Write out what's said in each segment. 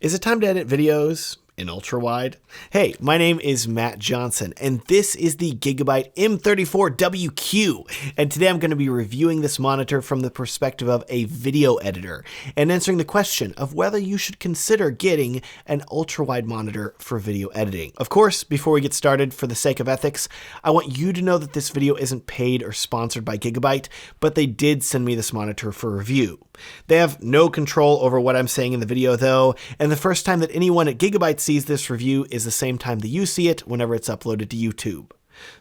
Is it time to edit videos in ultra-wide? Hey, my name is Matt Johnson, and this is the Gigabyte M34WQ, and today I'm going to be reviewing this monitor from the perspective of a video editor, and answering the question of whether you should consider getting an ultra-wide monitor for video editing. Of course, before we get started, for the sake of ethics, I want you to know that this video isn't paid or sponsored by Gigabyte, but they did send me this monitor for review. They have no control over what I'm saying in the video though, and the first time that anyone at Gigabyte sees this review is the same time that you see it whenever it's uploaded to YouTube.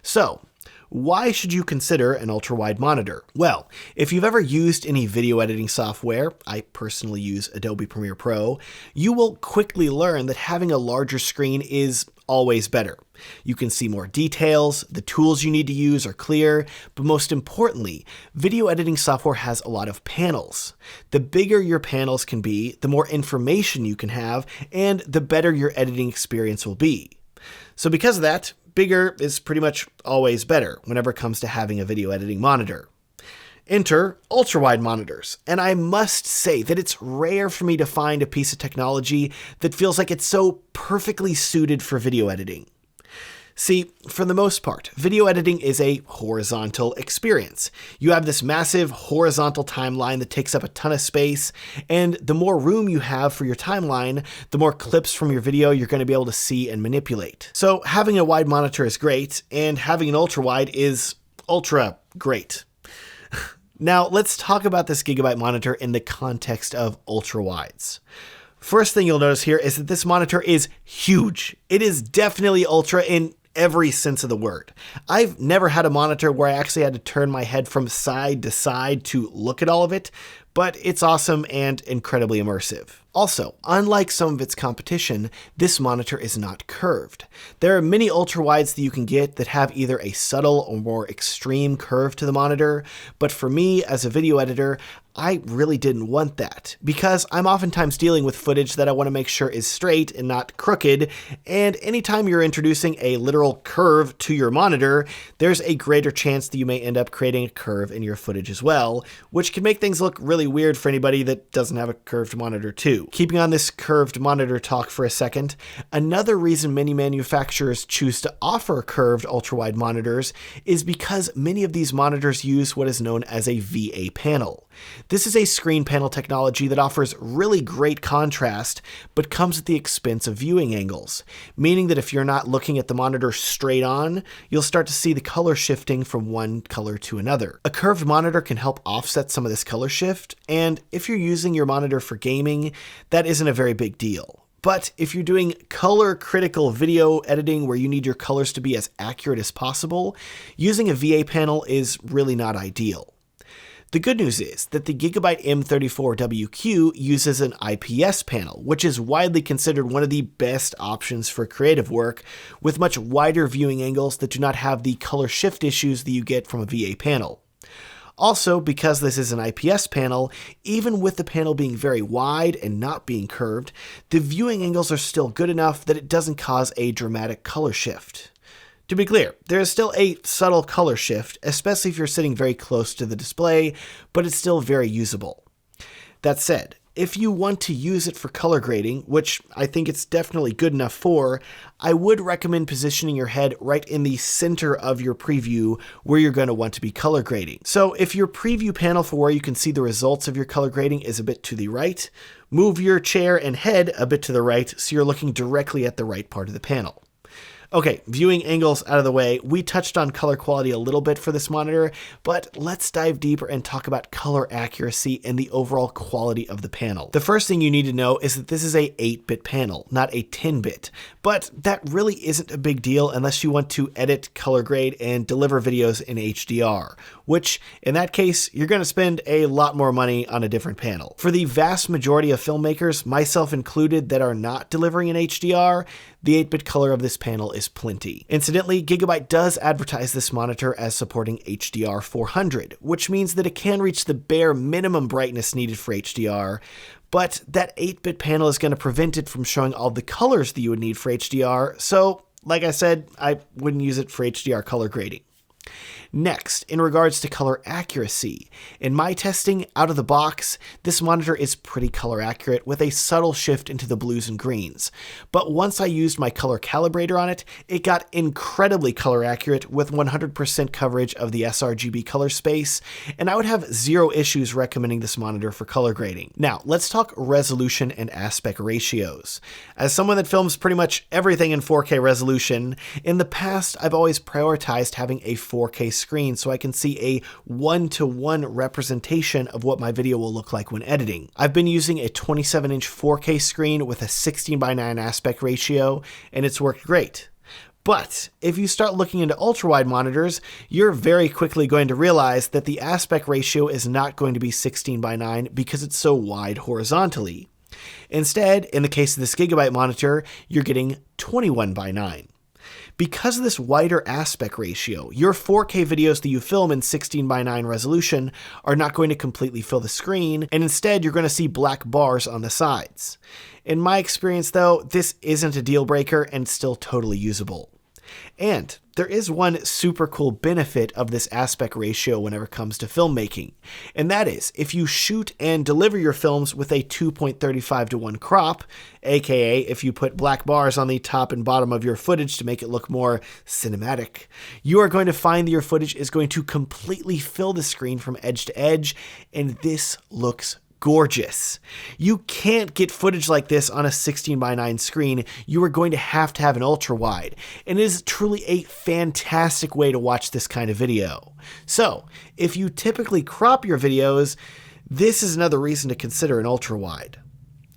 So, why should you consider an ultra-wide monitor? Well, if you've ever used any video editing software, I personally use Adobe Premiere Pro, you will quickly learn that having a larger screen is always better. You can see more details, the tools you need to use are clear, but most importantly, video editing software has a lot of panels. The bigger your panels can be, the more information you can have, and the better your editing experience will be. So because of that, bigger is pretty much always better whenever it comes to having a video editing monitor. Enter ultra-wide monitors, and I must say that it's rare for me to find a piece of technology that feels like it's so perfectly suited for video editing. See, for the most part, video editing is a horizontal experience. You have this massive horizontal timeline that takes up a ton of space, and the more room you have for your timeline, the more clips from your video you're going to be able to see and manipulate. So having a wide monitor is great, and having an ultra-wide is ultra great. Now, let's talk about this Gigabyte monitor in the context of ultra-wides. First thing you'll notice here is that this monitor is huge. It is definitely ultra in every sense of the word. I've never had a monitor where I actually had to turn my head from side to side to look at all of it, but it's awesome and incredibly immersive. Also, unlike some of its competition, this monitor is not curved. There are many ultra-wides that you can get that have either a subtle or more extreme curve to the monitor, but for me, as a video editor, I really didn't want that, because I'm oftentimes dealing with footage that I want to make sure is straight and not crooked, and anytime you're introducing a literal curve to your monitor, there's a greater chance that you may end up creating a curve in your footage as well, which can make things look really weird for anybody that doesn't have a curved monitor too. Keeping on this curved monitor talk for a second, another reason many manufacturers choose to offer curved ultra-wide monitors is because many of these monitors use what is known as a VA panel. This is a screen panel technology that offers really great contrast, but comes at the expense of viewing angles, meaning that if you're not looking at the monitor straight on, you'll start to see the color shifting from one color to another. A curved monitor can help offset some of this color shift, and if you're using your monitor for gaming, that isn't a very big deal. But if you're doing color critical video editing where you need your colors to be as accurate as possible, using a VA panel is really not ideal. The good news is that the Gigabyte M34WQ uses an IPS panel, which is widely considered one of the best options for creative work, with much wider viewing angles that do not have the color shift issues that you get from a VA panel. Also, because this is an IPS panel, even with the panel being very wide and not being curved, the viewing angles are still good enough that it doesn't cause a dramatic color shift. To be clear, there is still a subtle color shift, especially if you're sitting very close to the display, but it's still very usable. That said, if you want to use it for color grading, which I think it's definitely good enough for, I would recommend positioning your head right in the center of your preview where you're going to want to be color grading. So if your preview panel for where you can see the results of your color grading is a bit to the right, move your chair and head a bit to the right so you're looking directly at the right part of the panel. Okay, viewing angles out of the way, we touched on color quality a little bit for this monitor, but let's dive deeper and talk about color accuracy and the overall quality of the panel. The first thing you need to know is that this is a 8-bit panel, not a 10-bit, but that really isn't a big deal unless you want to edit, color grade, and deliver videos in HDR, which in that case, you're going to spend a lot more money on a different panel. For the vast majority of filmmakers, myself included, that are not delivering in HDR, the 8-bit color of this panel is plenty. Incidentally, Gigabyte does advertise this monitor as supporting HDR 400, which means that it can reach the bare minimum brightness needed for HDR, but that 8-bit panel is going to prevent it from showing all the colors that you would need for HDR, so like I said, I wouldn't use it for HDR color grading. Next, in regards to color accuracy, in my testing out of the box, this monitor is pretty color accurate with a subtle shift into the blues and greens. But once I used my color calibrator on it, it got incredibly color accurate with 100% coverage of the sRGB color space, and I would have zero issues recommending this monitor for color grading. Now, let's talk resolution and aspect ratios. As someone that films pretty much everything in 4K resolution, in the past I've always prioritized having a 4K screen so I can see a 1-to-1 representation of what my video will look like when editing. I've been using a 27-inch 4K screen with a 16:9 aspect ratio, and it's worked great. But if you start looking into ultra-wide monitors, you're very quickly going to realize that the aspect ratio is not going to be 16:9 because it's so wide horizontally. Instead, in the case of this Gigabyte monitor, you're getting 21:9. Because of this wider aspect ratio, your 4K videos that you film in 16:9 resolution are not going to completely fill the screen, and instead you're going to see black bars on the sides. In my experience though, this isn't a deal breaker and still totally usable. And there is one super cool benefit of this aspect ratio whenever it comes to filmmaking, and that is if you shoot and deliver your films with a 2.35:1 crop, aka if you put black bars on the top and bottom of your footage to make it look more cinematic, you are going to find that your footage is going to completely fill the screen from edge to edge, and this looks gorgeous. You can't get footage like this on a 16:9 screen. You are going to have an ultra wide, and it is truly a fantastic way to watch this kind of video. So if you typically crop your videos, this is another reason to consider an ultra wide.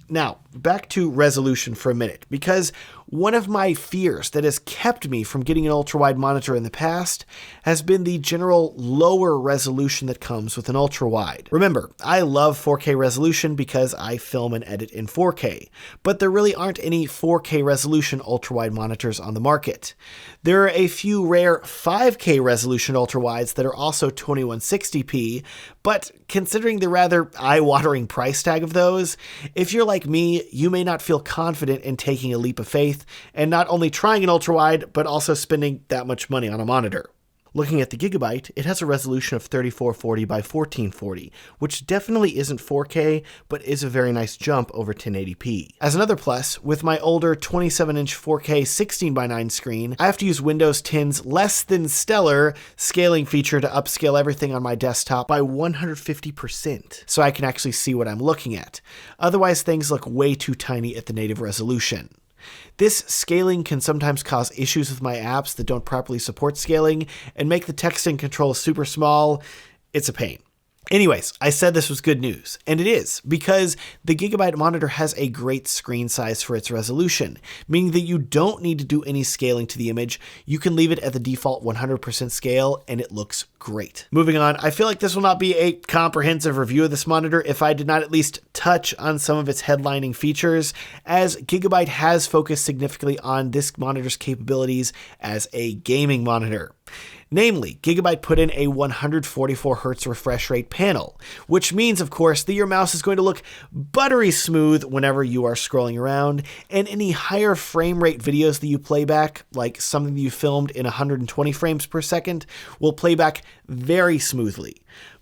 Now, back to resolution for a minute, because one of my fears that has kept me from getting an ultra-wide monitor in the past has been the general lower resolution that comes with an ultra-wide. Remember, I love 4K resolution because I film and edit in 4K, but there really aren't any 4K resolution ultra-wide monitors on the market. There are a few rare 5K resolution ultra-wides that are also 2160p, but considering the rather eye-watering price tag of those, if you're like me, you may not feel confident in taking a leap of faith and not only trying an ultra-wide, but also spending that much money on a monitor. Looking at the Gigabyte, it has a resolution of 3440 by 1440, which definitely isn't 4K, but is a very nice jump over 1080p. As another plus, with my older 27-inch 4K 16:9 screen, I have to use Windows 10's less than stellar scaling feature to upscale everything on my desktop by 150%, so I can actually see what I'm looking at. Otherwise, things look way too tiny at the native resolution. This scaling can sometimes cause issues with my apps that don't properly support scaling and make the texting controls super small. It's a pain. Anyways, I said this was good news, and it is, because the Gigabyte monitor has a great screen size for its resolution, meaning that you don't need to do any scaling to the image. You can leave it at the default 100% scale, and it looks great. Moving on, I feel like this will not be a comprehensive review of this monitor if I did not at least touch on some of its headlining features, as Gigabyte has focused significantly on this monitor's capabilities as a gaming monitor. Namely, Gigabyte put in a 144Hz refresh rate panel, which means, of course, that your mouse is going to look buttery smooth whenever you are scrolling around, and any higher frame rate videos that you play back, like something that you filmed in 120 frames per second, will play back very smoothly.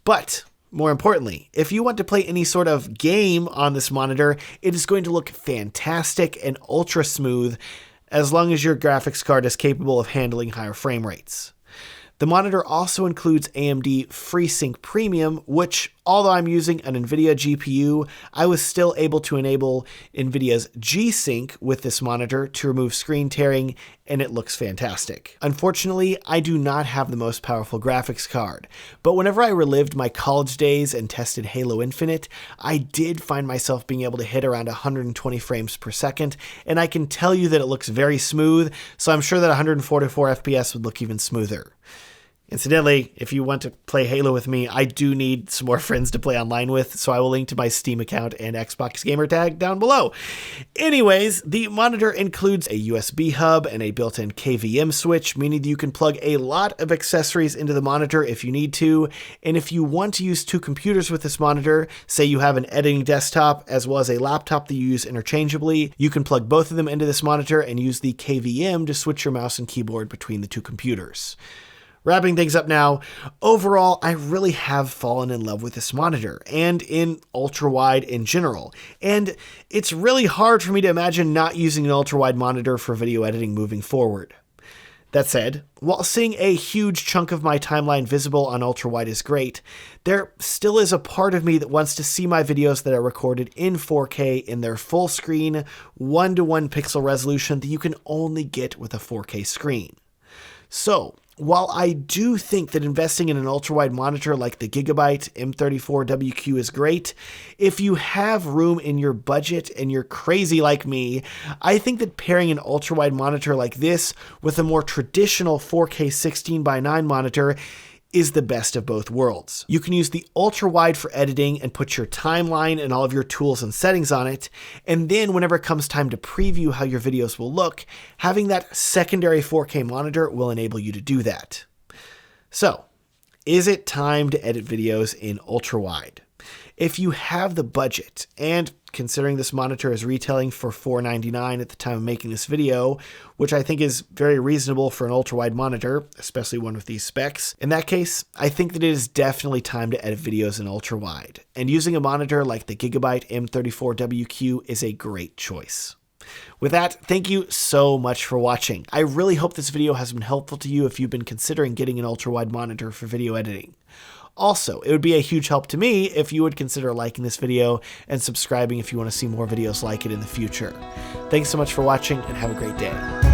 But more importantly, if you want to play any sort of game on this monitor, it is going to look fantastic and ultra smooth, as long as your graphics card is capable of handling higher frame rates. The monitor also includes AMD FreeSync Premium, which, although I'm using an NVIDIA GPU, I was still able to enable NVIDIA's G-Sync with this monitor to remove screen tearing, and it looks fantastic. Unfortunately, I do not have the most powerful graphics card, but whenever I relived my college days and tested Halo Infinite, I did find myself being able to hit around 120 frames per second, and I can tell you that it looks very smooth, so I'm sure that 144 FPS would look even smoother. Incidentally, if you want to play Halo with me, I do need some more friends to play online with, so I will link to my Steam account and Xbox gamertag down below. Anyways, the monitor includes a USB hub and a built-in KVM switch, meaning that you can plug a lot of accessories into the monitor if you need to, and if you want to use two computers with this monitor, say you have an editing desktop as well as a laptop that you use interchangeably, you can plug both of them into this monitor and use the KVM to switch your mouse and keyboard between the two computers. Wrapping things up now, overall, I really have fallen in love with this monitor and in ultra-wide in general, and it's really hard for me to imagine not using an ultra-wide monitor for video editing moving forward. That said, while seeing a huge chunk of my timeline visible on ultra-wide is great, there still is a part of me that wants to see my videos that are recorded in 4K in their full screen, 1:1 pixel resolution that you can only get with a 4K screen. So, while I do think that investing in an ultra-wide monitor like the Gigabyte M34WQ is great, if you have room in your budget and you're crazy like me, I think that pairing an ultra-wide monitor like this with a more traditional 4K 16:9 monitor is the best of both worlds. You can use the ultra-wide for editing and put your timeline and all of your tools and settings on it, and then whenever it comes time to preview how your videos will look, having that secondary 4K monitor will enable you to do that. So, is it time to edit videos in ultra-wide? If you have the budget, and considering this monitor is retailing for $499 at the time of making this video, which I think is very reasonable for an ultra-wide monitor, especially one with these specs, in that case, I think that it is definitely time to edit videos in ultra-wide, and using a monitor like the Gigabyte M34WQ is a great choice. With that, thank you so much for watching. I really hope this video has been helpful to you if you've been considering getting an ultra-wide monitor for video editing. Also, it would be a huge help to me if you would consider liking this video and subscribing if you want to see more videos like it in the future. Thanks so much for watching and have a great day.